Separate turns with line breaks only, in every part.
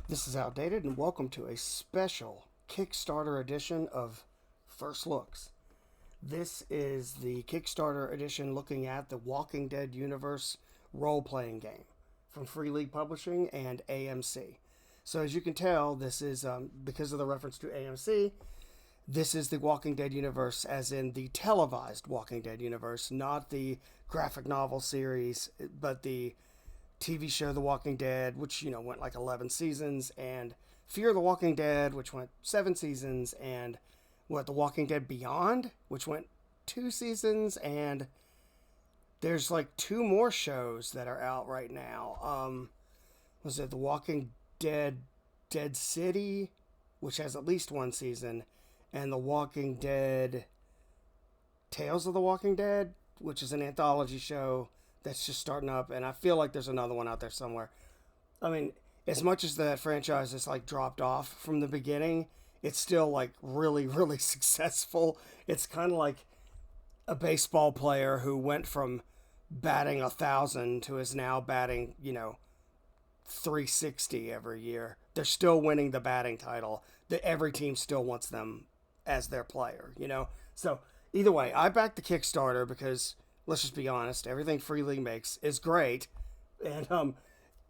This is Outdated, and welcome to a special Kickstarter edition of First Looks. This is the Kickstarter edition looking at the Walking Dead universe role-playing game from League Publishing and AMC. So as you can tell, this is, because of the reference to AMC, this is the Walking Dead universe as in the televised Walking Dead universe, not the graphic novel series, but the TV show The Walking Dead, which, went like 11 seasons, and Fear the Walking Dead, which went 7 seasons, and The Walking Dead Beyond, which went 2 seasons, and there's like 2 more shows that are out right now. Was it The Walking Dead Dead City, which has at least 1 season, and The Walking Dead Tales of the Walking Dead, which is an anthology show that's just starting up, and I feel like there's another one out there somewhere. I mean, as much as that franchise is like dropped off from the beginning, it's still like really, really successful. It's kind of like a baseball player who went from batting 1,000 to is now batting, 360 every year. They're still winning the batting title. Every team still wants them as their player, So either way, I backed the Kickstarter because, let's just be honest, everything Free League makes is great. And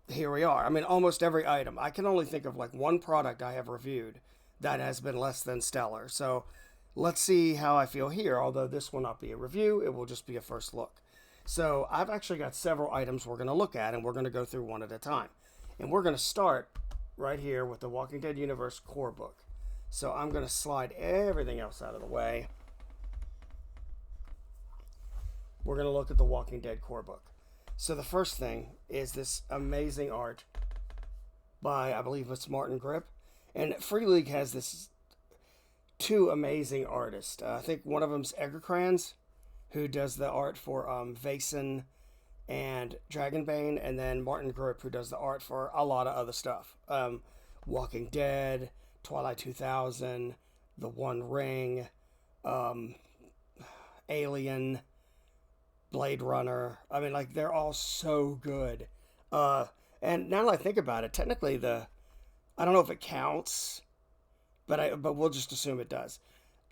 here we are. I mean, almost every item. I can only think of like 1 product I have reviewed that has been less than stellar. So let's see how I feel here. Although this will not be a review, it will just be a first look. So I've actually got several items we're going to look at, and we're going to go through one at a time. And we're going to start right here with the Walking Dead Universe core book. So I'm going to slide everything else out of the way. We're going to look at the Walking Dead core book. So the first thing is this amazing art by, I believe it's Martin Grip. And Free League has this 2 amazing artists. I think one of them's Egerkrans, who does the art for Vaesen and Dragonbane, and then Martin Grip, who does the art for a lot of other stuff. Walking Dead, Twilight 2000, The One Ring, Alien, Blade Runner. I mean, like, they're all so good. And now that I think about it, technically I don't know if it counts, but we'll just assume it does.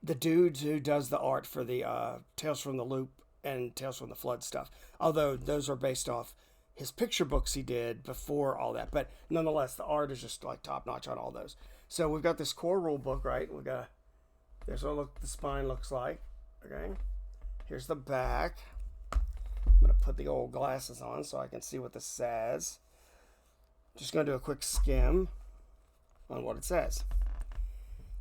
The dude who does the art for the Tales from the Loop and Tales from the Flood stuff, although those are based off his picture books he did before all that, but nonetheless, the art is just like top notch on all those. So we've got this core rule book, right? There's what the spine looks like. Okay, here's the back. I'm going to put the old glasses on so I can see what this says. Just going to do a quick skim on what it says.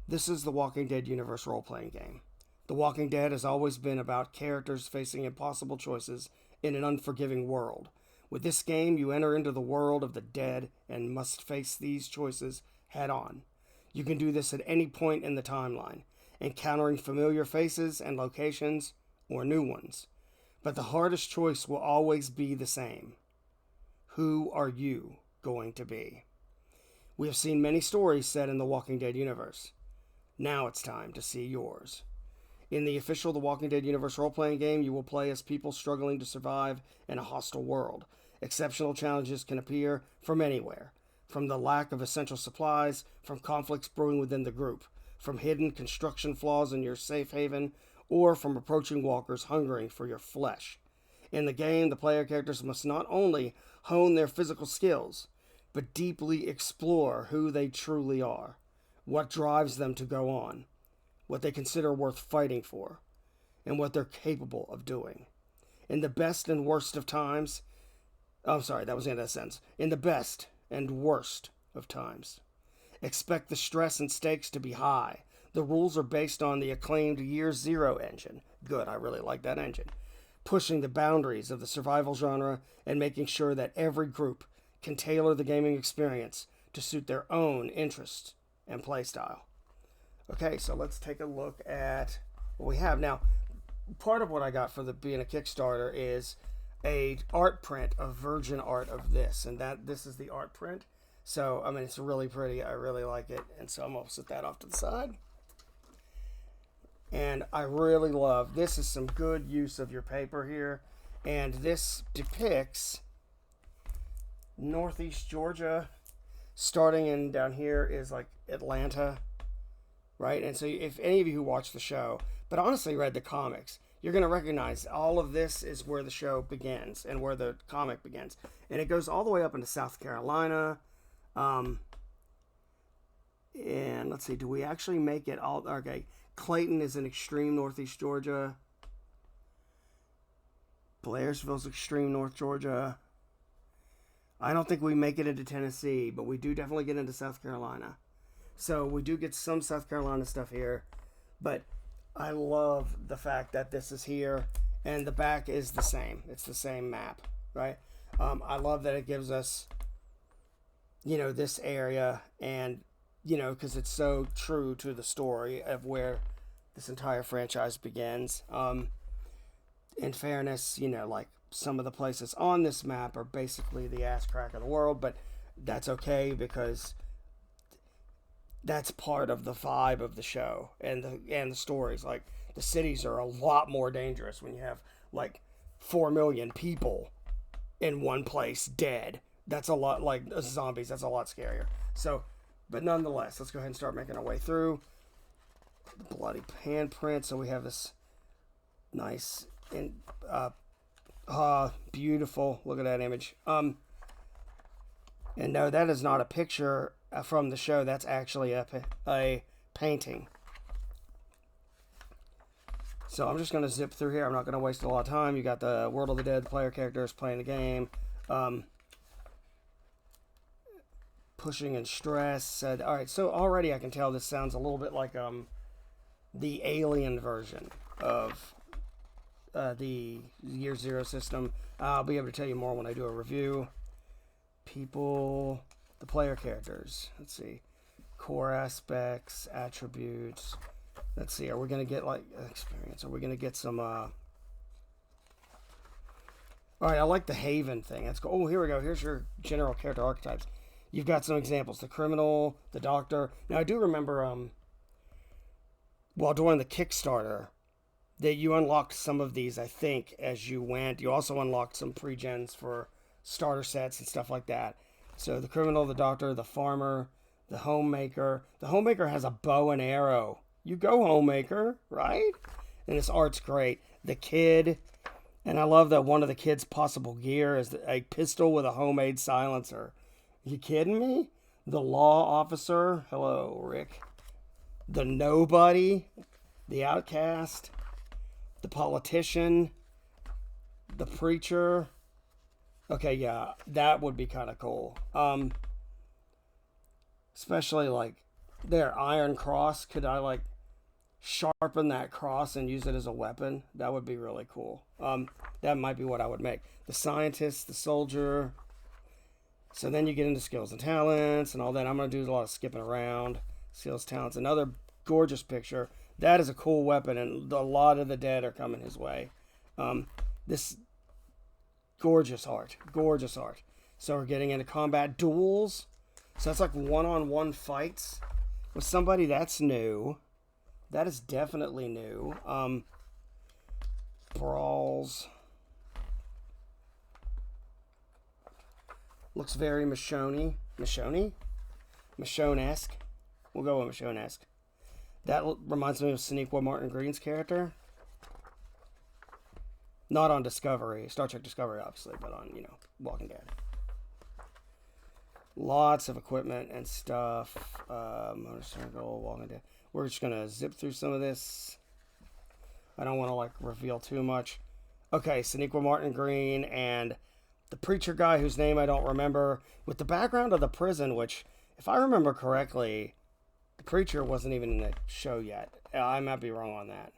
This is the Walking Dead universe role-playing game. The Walking Dead has always been about characters facing impossible choices in an unforgiving world. With this game, you enter into the world of the dead and must face these choices head on. You can do this at any point in the timeline, encountering familiar faces and locations or new ones. But the hardest choice will always be the same. Who are you going to be? We have seen many stories set in the Walking Dead universe. Now it's time to see yours. In the official The Walking Dead universe role-playing game, you will play as people struggling to survive in a hostile world. Exceptional challenges can appear from anywhere. From the lack of essential supplies, from conflicts brewing within the group, from hidden construction flaws in your safe haven, or from approaching walkers hungering for your flesh. In the game, the player characters must not only hone their physical skills, but deeply explore who they truly are, what drives them to go on, what they consider worth fighting for, and what they're capable of doing. In the best and worst of times, that was the end of that sentence. In the best and worst of times, expect the stress and stakes to be high. The rules are based on the acclaimed Year Zero engine. Good, I really like that engine. Pushing the boundaries of the survival genre and making sure that every group can tailor the gaming experience to suit their own interests and playstyle. Okay, so let's take a look at what we have. Now, part of what I got for being a Kickstarter is a art print, a virgin art of this, and this is the art print. So, I mean, it's really pretty. I really like it, and so I'm going to set that off to the side. And I really love, this is some good use of your paper here. And this depicts Northeast Georgia starting in down here is like Atlanta, right? And so if any of you who watch the show, but honestly read the comics, you're going to recognize all of this is where the show begins and where the comic begins. And it goes all the way up into South Carolina. And let's see, do we actually make it all? Okay, Clayton is in extreme northeast Georgia. Blairsville's extreme north Georgia. I don't think we make it into Tennessee, but we do definitely get into South Carolina. So we do get some South Carolina stuff here. But I love the fact that this is here and the back is the same. It's the same map, right? I love that it gives us, this area and, because it's so true to the story of where this entire franchise begins. In fairness, like some of the places on this map are basically the ass crack of the world, but that's okay because that's part of the vibe of the show and the stories. Like the cities are a lot more dangerous when you have like 4 million people in one place dead. That's a lot, like zombies. That's a lot scarier. So, but nonetheless, let's go ahead and start making our way through the bloody handprint. So we have this nice and beautiful. Look at that image. And no, that is not a picture from the show. That's actually a painting. So I'm just going to zip through here. I'm not going to waste a lot of time. You got the World of the Dead player characters playing the game. Pushing and stress. All right, so already I can tell this sounds a little bit like the Alien version of the Year Zero system. I'll be able to tell you more when I do a review. People, the player characters. Let's see. Core aspects, attributes. Let's see. Are we going to get like experience? Are we going to get some... All right, I like the Haven thing. That's cool. Oh, here we go. Here's your general character archetypes. You've got some examples. The criminal, the doctor. Now, I do remember while doing the Kickstarter that you unlocked some of these, I think, as you went. You also unlocked some pre-gens for starter sets and stuff like that. So the criminal, the doctor, the farmer, the homemaker. The homemaker has a bow and arrow. You go, homemaker, right? And this art's great. The kid, and I love that one of the kid's possible gear is a pistol with a homemade silencer. You kidding me? The law officer. Hello, Rick. The nobody. The outcast. The politician. The preacher. Okay, yeah, that would be kind of cool. Especially like their iron cross. Could I like sharpen that cross and use it as a weapon? That would be really cool. That might be what I would make. The scientist, the soldier. So then you get into skills and talents and all that. I'm going to do a lot of skipping around. Skills, talents. Another gorgeous picture. That is a cool weapon, and a lot of the dead are coming his way. This gorgeous art. Gorgeous art. So we're getting into combat duels. So that's like one-on-one fights with somebody. That's new. That is definitely new. Brawls. Looks very Michonne. Michonne-esque. We'll go with Michonne-esque. That reminds me of Sonequa Martin Green's character. Not on Discovery. Star Trek Discovery, obviously, but on, Walking Dead. Lots of equipment and stuff. Motorcycle, Walking Dead. We're just going to zip through some of this. I don't want to, reveal too much. Okay, Sonequa Martin Green and the preacher guy whose name I don't remember, with the background of the prison, which, if I remember correctly, the preacher wasn't even in the show yet. I might be wrong on that.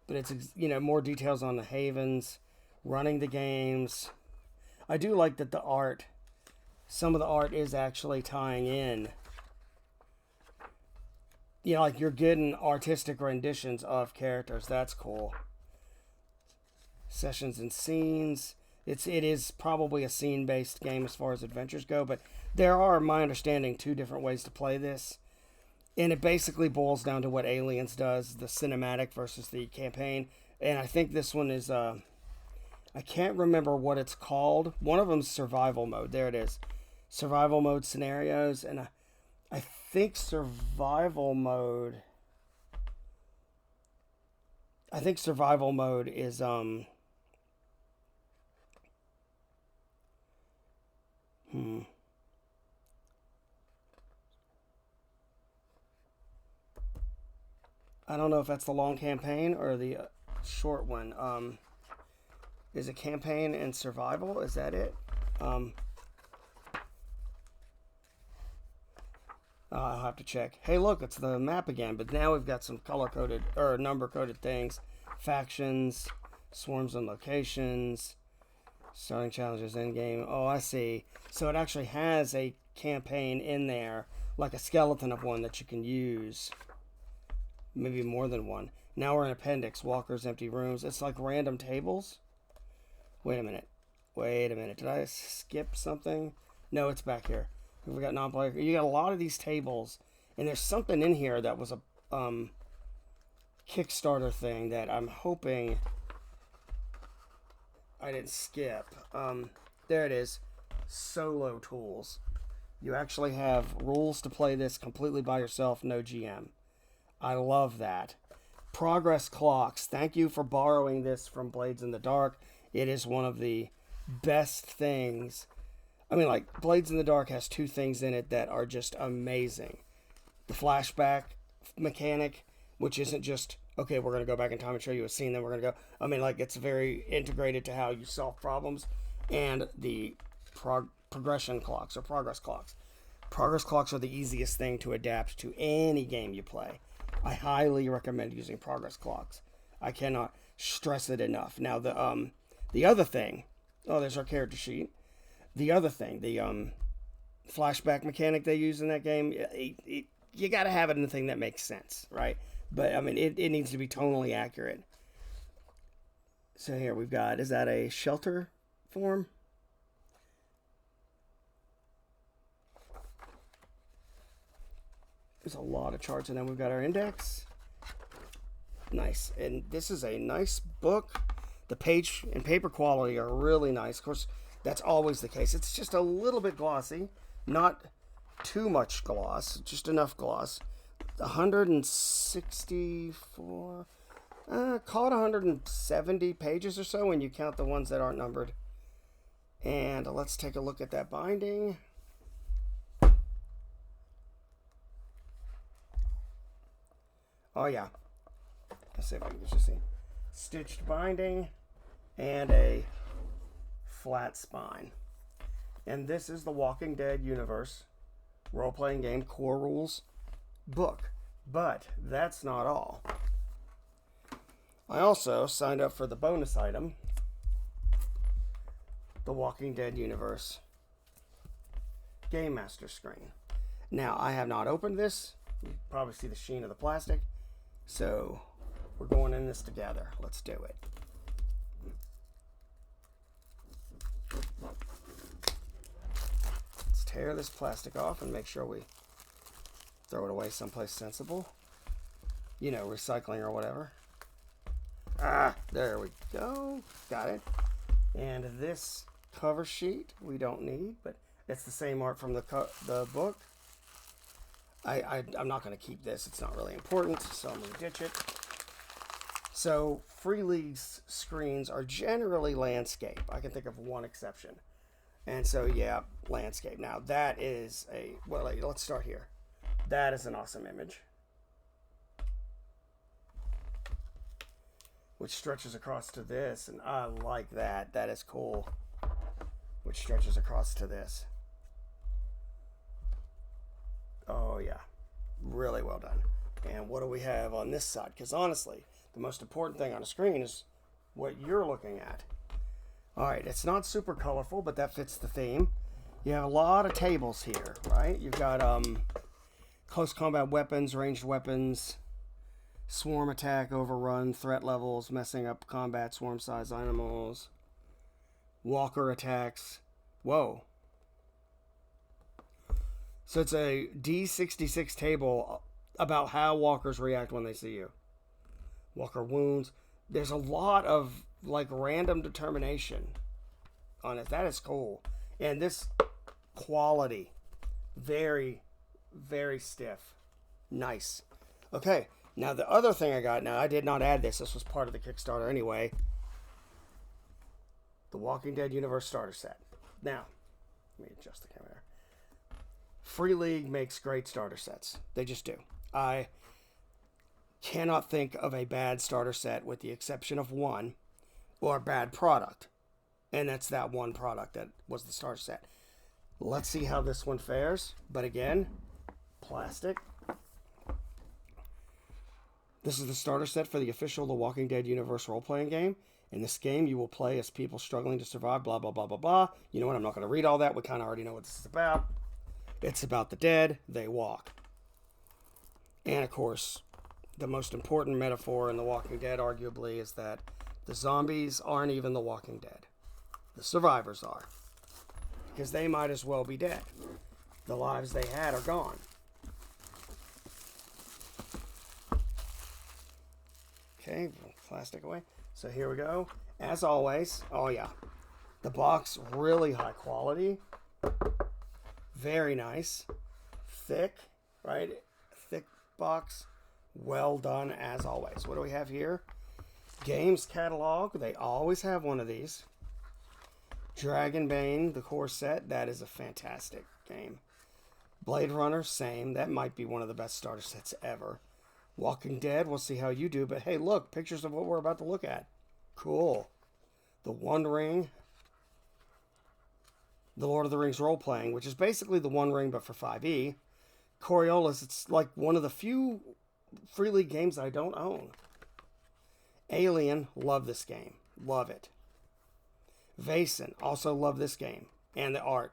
But it's, more details on the Havens, running the games. I do like that some of the art is actually tying in. You're getting artistic renditions of characters. That's cool. Sessions and scenes. It is probably a scene-based game as far as adventures go, but there are, my understanding, 2 different ways to play this. And it basically boils down to what Aliens does, the cinematic versus the campaign. And I think this one is I can't remember what it's called. One of them's survival mode. There it is. Survival mode scenarios. And I think survival mode... I think survival mode is... I don't know if that's the long campaign or the short one. Is it campaign and survival? Is that it? I'll have to check. Hey, look, it's the map again, but now we've got some color-coded or number-coded things. Factions, swarms and locations, starting challenges in-game. Oh, I see. So it actually has a campaign in there, like a skeleton of one that you can use. Maybe more than one. Now we're in appendix, walkers, empty rooms. It's like random tables. Wait a minute. Did I skip something? No, it's back here. We got non-player. You got a lot of these tables, and there's something in here that was a Kickstarter thing that I'm hoping I didn't skip. There it is. Solo tools. You actually have rules to play this completely by yourself, no GM. I love that. Progress clocks. Thank you for borrowing this from Blades in the Dark. It is one of the best things. I mean, like, Blades in the Dark has two things in it that are just amazing. The flashback mechanic, which isn't just, okay, we're going to go back in time and show you a scene, then we're going to go. I mean, like, it's very integrated to how you solve problems. And the progression clocks or progress clocks. Progress clocks are the easiest thing to adapt to any game you play. I highly recommend using progress clocks. I cannot stress it enough. Now, the other thing, oh, there's our character sheet. The other thing, the flashback mechanic they use in that game, you got to have it in the thing that makes sense, right? But, I mean, it needs to be tonally accurate. So here we've got, is that a shelter form? There's a lot of charts, and then we've got our index. Nice. And this is a nice book. The page and paper quality are really nice. Of course, that's always the case. It's just a little bit glossy. Not too much gloss, just enough gloss. 164, call it 170 pages or so when you count the ones that aren't numbered. And let's take a look at that binding. Oh yeah, let's see if I can just see. Stitched binding and a flat spine. And this is the Walking Dead universe role-playing game core rules book. But that's not all. I also signed up for the bonus item, the Walking Dead universe Game Master screen. Now, I have not opened this. You can probably see the sheen of the plastic. So, we're going in this together. Let's do it. Let's tear this plastic off and make sure we throw it away someplace sensible. You know, recycling or whatever. There we go. Got it. And this cover sheet we don't need, but it's the same art from the book. I'm not going to keep this. It's not really important, so I'm going to ditch it. So, Free League's screens are generally landscape. I can think of one exception. And so, yeah, landscape. Now, that is a... Well, let's start here. That is an awesome image. Which stretches across to this, and I like that. That is cool. Which stretches across to this. Oh, yeah. Really well done. And what do we have on this side? Because honestly, the most important thing on a screen is what you're looking at. All right, it's not super colorful, but that fits the theme. You have a lot of tables here, right? You've got close combat weapons, ranged weapons, swarm attack, overrun, threat levels, messing up combat, swarm size animals, walker attacks. Whoa. So it's a D66 table about how walkers react when they see you. Walker wounds. There's a lot of like random determination on it. That is cool. And this quality, very, very stiff. Nice. Okay, now the other thing I got, now I did not add this. This was part of the Kickstarter anyway. The Walking Dead Universe Starter Set. Now, let me adjust the camera there. Free League makes great starter sets. They just do. I cannot think of a bad starter set with the exception of one, or a bad product. And that's that one product that was the starter set. Let's see how this one fares. But again, plastic. This is the starter set for the official The Walking Dead Universe role-playing game. In this game, you will play as people struggling to survive, blah, blah, blah, blah, blah. You know what? I'm not going to read all that. We kind of already know what this is about. It's about the dead. They walk. And, of course, the most important metaphor in The Walking Dead, arguably, is that the zombies aren't even The Walking Dead. The survivors are. Because they might as well be dead. The lives they had are gone. Okay, plastic away. So here we go. As always, oh yeah, the box, really high quality. Very nice. Thick, right? Thick box. Well done as always. What do we have here? Games catalog. They always have one of these. Dragonbane, the core set. That is a fantastic game. Blade Runner, same. That might be one of the best starter sets ever. Walking Dead, we'll see how you do. But hey, look, pictures of what we're about to look at. Cool. The One Ring. The Lord of the Rings role-playing, which is basically the One Ring, but for 5e. Coriolis, it's like one of the few Free League games I don't own. Alien, love this game. Love it. Vaesen, also love this game. And the art.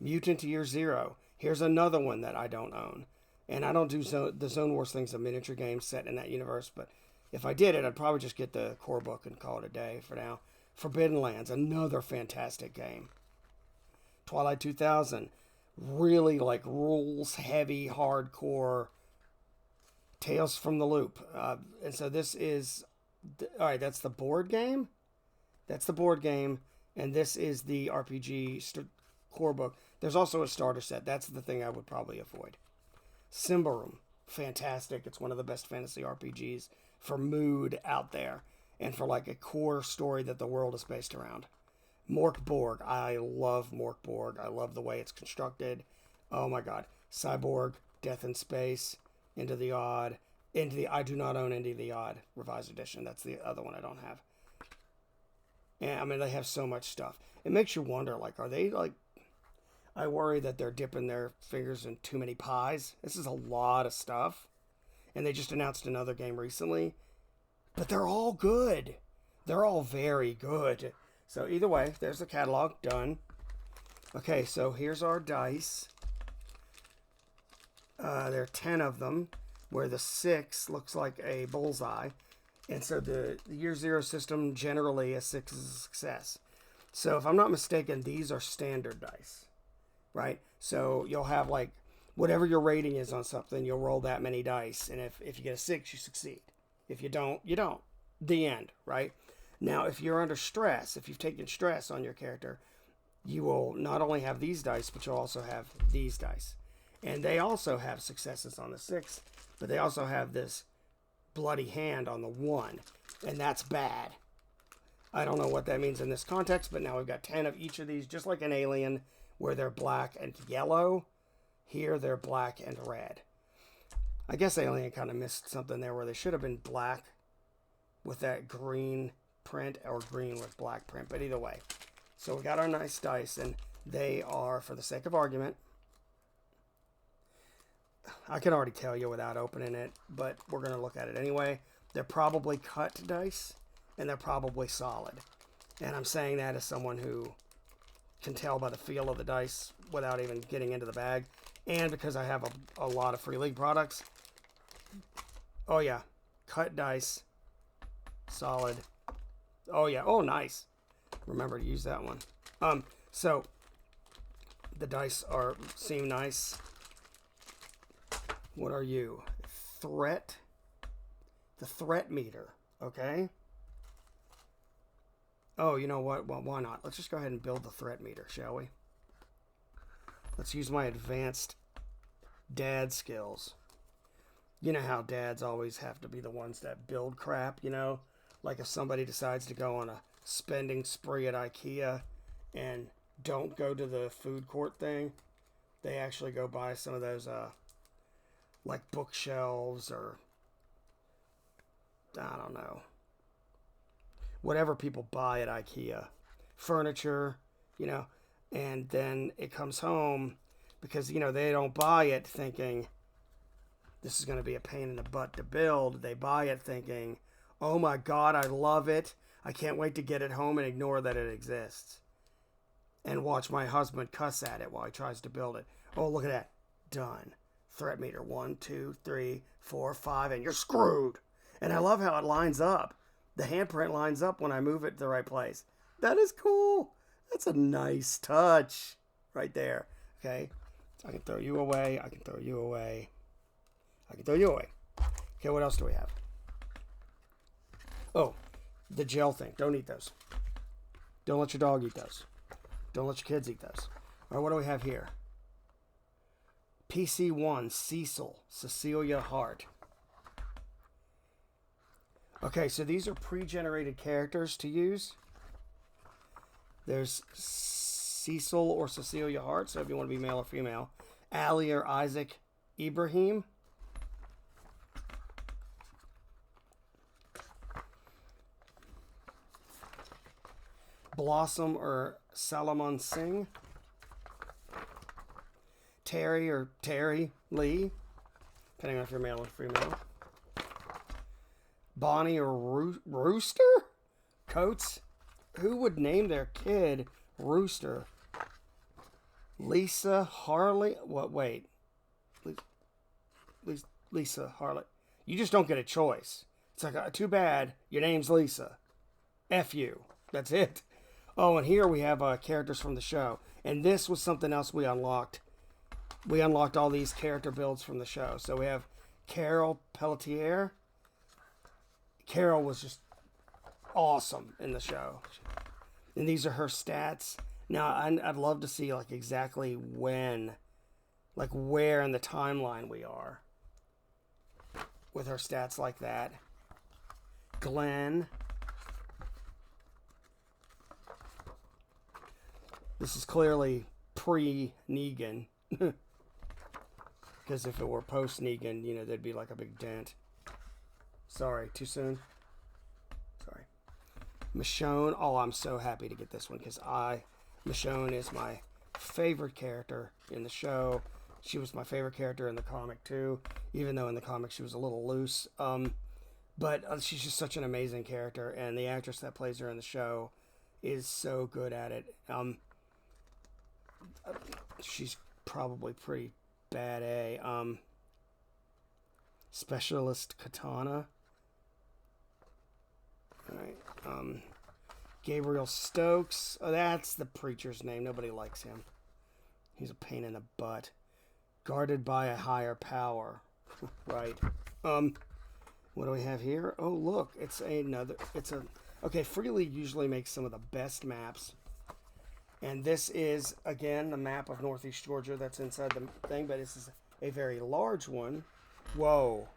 Mutant Year Zero. Here's another one that I don't own. And I don't do the Zone Wars things, a miniature game set in that universe. But if I did it, I'd probably just get the core book and call it a day for now. Forbidden Lands, another fantastic game. Twilight 2000, really like rules heavy, hardcore. Tales from the Loop. And so this is, all right, that's the board game. That's the board game. And this is the RPG core book. There's also a starter set. That's the thing I would probably avoid. Symbaroum, fantastic. It's one of the best fantasy RPGs for mood out there and for like a core story that the world is based around. Mork Borg, I love Mork Borg. I love the way it's constructed. Oh my god. Cyborg, Death in Space, Into the Odd. I do not own Into the Odd revised edition. That's the other one I don't have. And I mean, they have so much stuff. It makes you wonder, like, are they like, I worry that they're dipping their fingers in too many pies. This is a lot of stuff. And they just announced another game recently. But they're all good. They're all very good. So either way, there's the catalog. Done. Okay, so here's our dice. There are 10 of them, where the 6 looks like a bullseye. And so the Year Zero system, generally a 6 is a success. So if I'm not mistaken, these are standard dice. Right? So you'll have like, whatever your rating is on something, you'll roll that many dice. And if you get a 6, you succeed. If you don't, you don't. The end, right? Now, if you're under stress, if you've taken stress on your character, you will not only have these dice, but you'll also have these dice. And they also have successes on the 6, but they also have this bloody hand on the 1. And that's bad. I don't know what that means in this context, but now we've got 10 of each of these, just like an Alien, where they're black and yellow. Here, they're black and red. I guess Alien kind of missed something there where they should have been black with that green print or green with black print. But either way. So we got our nice dice, and they are, for the sake of argument, I can already tell you without opening it, but we're going to look at it anyway. They're probably cut dice, and they're probably solid. And I'm saying that as someone who can tell by the feel of the dice without even getting into the bag. And because I have a lot of Free League products. Oh yeah, cut dice, solid. Oh yeah, oh nice. Remember to use that one. So the dice seem nice. What are you? Threat. The threat meter, okay? Oh, you know what? Well, why not? Let's just go ahead and build the threat meter, shall we? Let's use my advanced dad skills. You know how dads always have to be the ones that build crap, you know? Like if somebody decides to go on a spending spree at IKEA and don't go to the food court thing, they actually go buy some of those, like bookshelves or, I don't know, whatever people buy at IKEA. Furniture, you know, and then it comes home because, you know, they don't buy it thinking this is going to be a pain in the butt to build. They buy it thinking, oh my God, I love it. I can't wait to get it home and ignore that it exists. And watch my husband cuss at it while he tries to build it. Oh, look at that. Done. Threat meter 1, 2, 3, 4, 5, and you're screwed. And I love how it lines up. The handprint lines up when I move it to the right place. That is cool. That's a nice touch right there. Okay. So I can throw you away. I can throw you away. I can throw you away. Okay, what else do we have? Oh, the gel thing. Don't eat those. Don't let your dog eat those. Don't let your kids eat those. All right, what do we have here? PC1, Cecil, Cecilia Hart. Okay, so these are pre-generated characters to use. There's Cecil or Cecilia Hart, so if you want to be male or female. Ali or Isaac Ibrahim. Blossom or Salomon Singh. Terry or Terry Lee, depending on if you're male or female. Bonnie or Rooster? Coates? Who would name their kid Rooster? Lisa Harley? What? Wait. Lisa Harley. You just don't get a choice. It's like, too bad, your name's Lisa. F you. That's it. Oh, and here we have characters from the show. And this was something else we unlocked. We unlocked all these character builds from the show. So we have Carol Pelletier. Carol was just awesome in the show. And these are her stats. Now, I'd love to see like exactly when, like where in the timeline we are with her stats like that. Glenn. This is clearly pre-Negan. Because if it were post-Negan, you know, there'd be like a big dent. Sorry, too soon? Sorry. Michonne. Oh, I'm so happy to get this one because Michonne is my favorite character in the show. She was my favorite character in the comic too, even though in the comic she was a little loose. But she's just such an amazing character, and the actress that plays her in the show is so good at it. She's probably pretty bad A. Specialist Katana. Alright. Gabriel Stokes. Oh, that's the preacher's name. Nobody likes him. He's a pain in the butt. Guarded by a higher power. Right. What do we have here? Oh, look. Okay, Free League usually makes some of the best maps. And this is, again, the map of Northeast Georgia that's inside the thing, but this is a very large one. Whoa.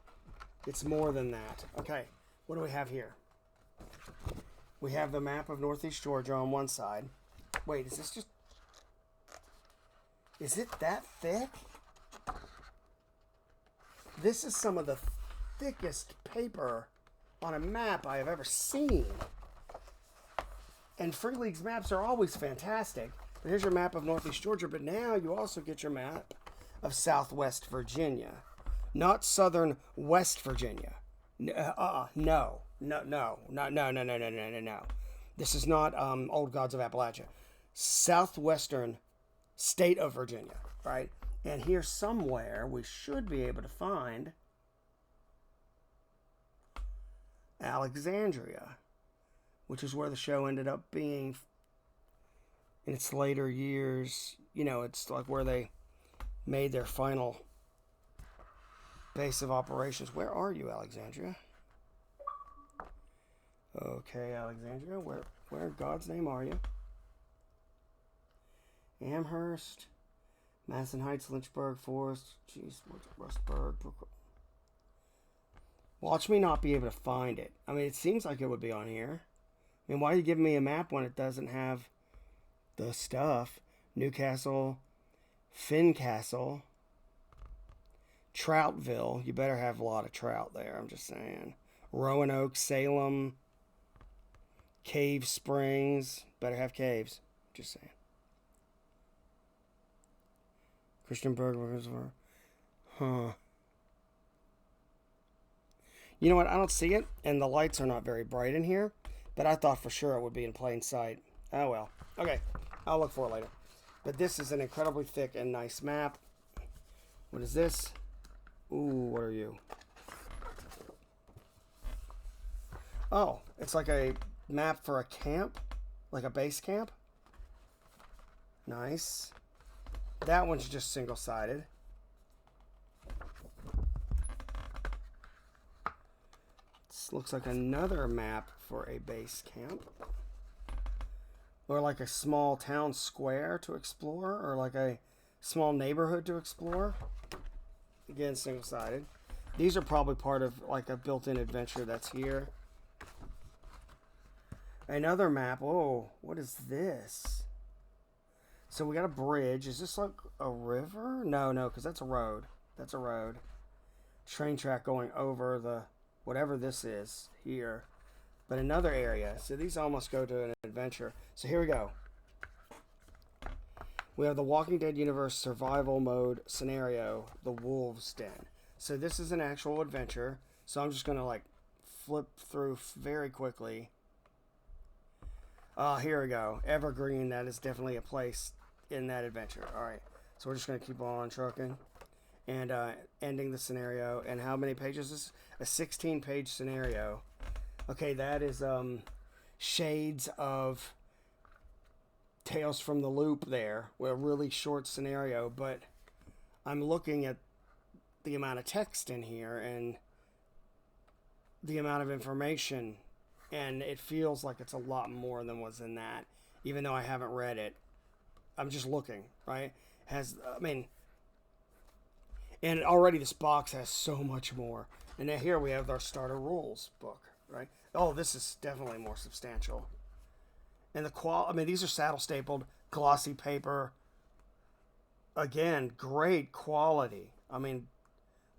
It's more than that. Okay, what do we have here? We have the map of Northeast Georgia on one side. Wait, is this just... Is it that thick? This is some of the thickest paper on a map I have ever seen. And Free League's maps are always fantastic. But here's your map of Northeast Georgia, but now you also get your map of Southwest Virginia. Not Southern West Virginia. No. This is not Old Gods of Appalachia. Southwestern state of Virginia, right? And here somewhere we should be able to find Alexandria, which is where the show ended up being in its later years. You know, it's like where they made their final base of operations. Where are you, Alexandria? Okay, Alexandria, Where in God's name are you? Amherst, Madison Heights, Lynchburg, Forest, jeez, Rustburg. Watch me not be able to find it. I mean, it seems like it would be on here. I mean, why are you giving me a map when it doesn't have the stuff? Newcastle, Fincastle, Troutville. You better have a lot of trout there, I'm just saying. Roanoke, Salem, Cave Springs. Better have caves. Just saying. Christiansburg, Reservoir. Huh. You know what? I don't see it, and the lights are not very bright in here, but I thought for sure it would be in plain sight. Oh well. Okay. I'll look for it later. But this is an incredibly thick and nice map. What is this? Ooh, what are you? Oh, it's like a map for a camp, like a base camp. Nice. That one's just single-sided. This looks like another map for a base camp. Or like a small town square to explore, or like a small neighborhood to explore. Again, single-sided. These are probably part of like a built-in adventure that's here. Another map. Oh, what is this? So we got a bridge. Is this like a river? No, because that's a road. That's a road. Train track going over the whatever this is here. But another area. So these almost go to an adventure. So here we go. We have the Walking Dead universe survival mode scenario, the Wolves Den. So this is an actual adventure. So I'm just going to like flip through very quickly. Here we go. Evergreen, that is definitely a place in that adventure. All right. So we're just going to keep on trucking and ending the scenario. And how many pages is this? A 16-page scenario. Okay, that is shades of Tales from the Loop there. A really short scenario, but I'm looking at the amount of text in here and the amount of information, and it feels like it's a lot more than was in that, even though I haven't read it. I'm just looking, right? And already this box has so much more. And then here we have our starter rules book, right? Oh, this is definitely more substantial. And these are saddle stapled, glossy paper. Again, great quality. I mean,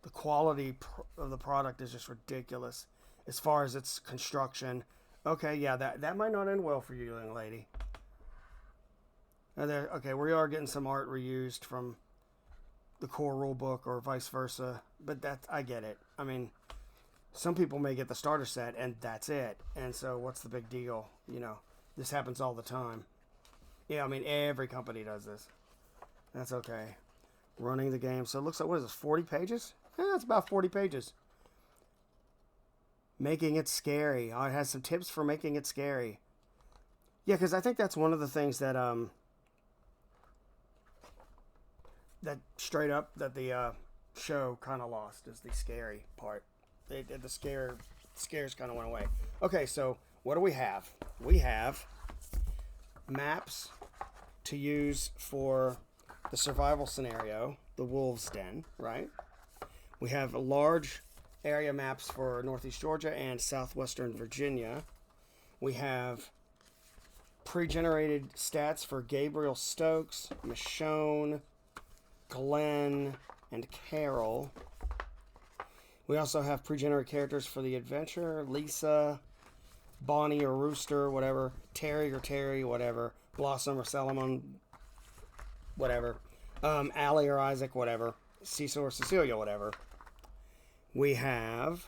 the quality of the product is just ridiculous as far as its construction. Okay, yeah, that might not end well for you, young lady. Okay, we are getting some art reused from the core rule book or vice versa, but I get it. I mean, some people may get the starter set and that's it. And so what's the big deal? You know, this happens all the time. Yeah, I mean, every company does this. That's okay. Running the game. So it looks like, what is this, 40 pages? Yeah, it's about 40 pages. Making it scary. Oh, it has some tips for making it scary. Yeah, because I think that's one of the things that that straight up that the show kind of lost is the scary part. The scares kind of went away. Okay, so what do we have? We have maps to use for the survival scenario, the Wolves Den, right? We have large area maps for Northeast Georgia and Southwestern Virginia. We have pre-generated stats for Gabriel Stokes, Michonne, Glenn, and Carol. We also have pre-generated characters for the adventure. Lisa, Bonnie or Rooster, whatever. Terry, whatever. Blossom or Solomon, whatever. Allie or Isaac, whatever. Cecil or Cecilia, whatever. We have...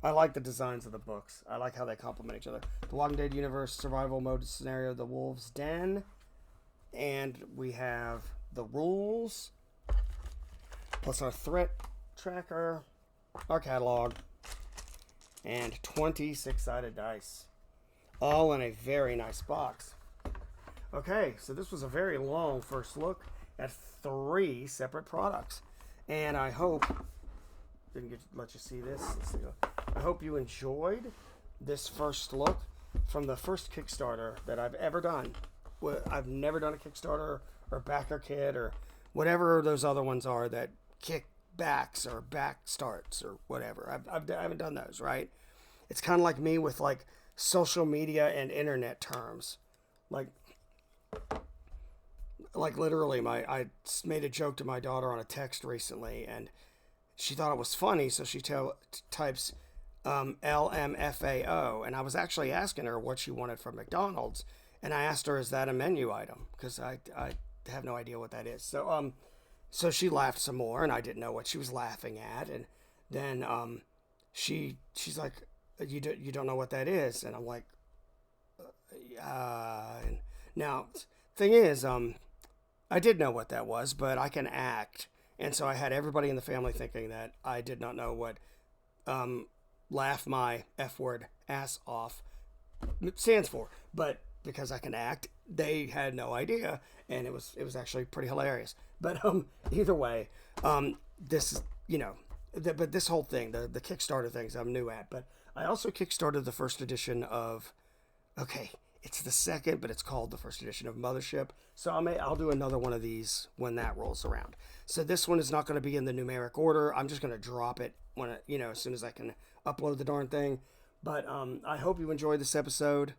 I like the designs of the books. I like how they complement each other. The Walking Dead universe survival mode scenario, The Wolves Den. And we have the rules, plus our threat tracker, our catalog, and 20 six-sided dice. All in a very nice box. Okay, so this was a very long first look at 3 separate products. And I hope, let you see this. I hope you enjoyed this first look from the first Kickstarter that I've ever done. I've never done a Kickstarter or backer kit or whatever those other ones are that kick backs or back starts or whatever. I haven't done those, right? It's kind of like me with like social media and internet terms. Like literally, I made a joke to my daughter on a text recently, and she thought it was funny, so she types LMFAO, and I was actually asking her what she wanted from McDonald's, and I asked her, "Is that a menu item?" Because I have no idea what that is. So she laughed some more, and I didn't know what she was laughing at, and then she's like, "You don't know what that is?" And I'm like, And now, thing is, I did know what that was, but I can act. And so I had everybody in the family thinking that I did not know what laugh my F word ass off stands for. But because I can act, they had no idea. And it was actually pretty hilarious. But either way, this is, but this whole thing, the Kickstarter things I'm new at. But I also Kickstarted the first edition of, it's the second, but it's called the first edition of Mothership. So I'll do another one of these when that rolls around. So this one is not going to be in the numeric order. I'm just going to drop it when as soon as I can upload the darn thing. But I hope you enjoyed this episode.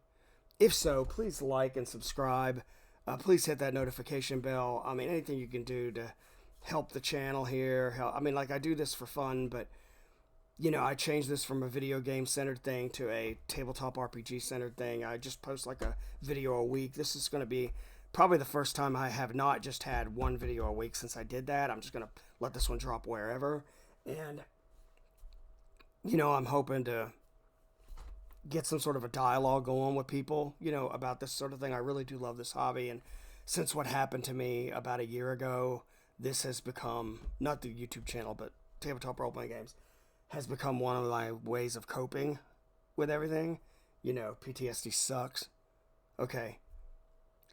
If so, please like and subscribe. Please hit that notification bell. I mean, anything you can do to help the channel here. I do this for fun, but I changed this from a video game centered thing to a tabletop RPG centered thing. I just post like a video a week. This is going to be probably the first time I have not just had one video a week since I did that. I'm just going to let this one drop wherever. And, I'm hoping to get some sort of a dialogue going with people, about this sort of thing. I really do love this hobby. And since what happened to me about a year ago, this has become, not the YouTube channel, but tabletop role-playing games, has become one of my ways of coping with everything. PTSD sucks. Okay.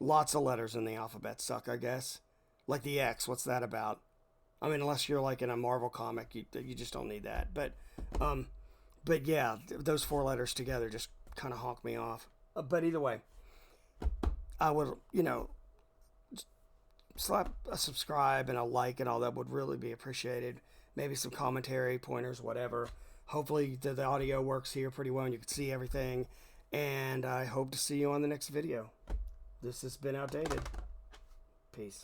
Lots of letters in the alphabet suck, I guess. Like the X, what's that about? I mean, unless you're like in a Marvel comic, you just don't need that. But yeah, those 4 letters together just kind of honk me off. But either way, I would, slap a subscribe and a like and all that would really be appreciated. Maybe some commentary, pointers, whatever. Hopefully the audio works here pretty well and you can see everything. And I hope to see you on the next video. This has been Outdated. Peace.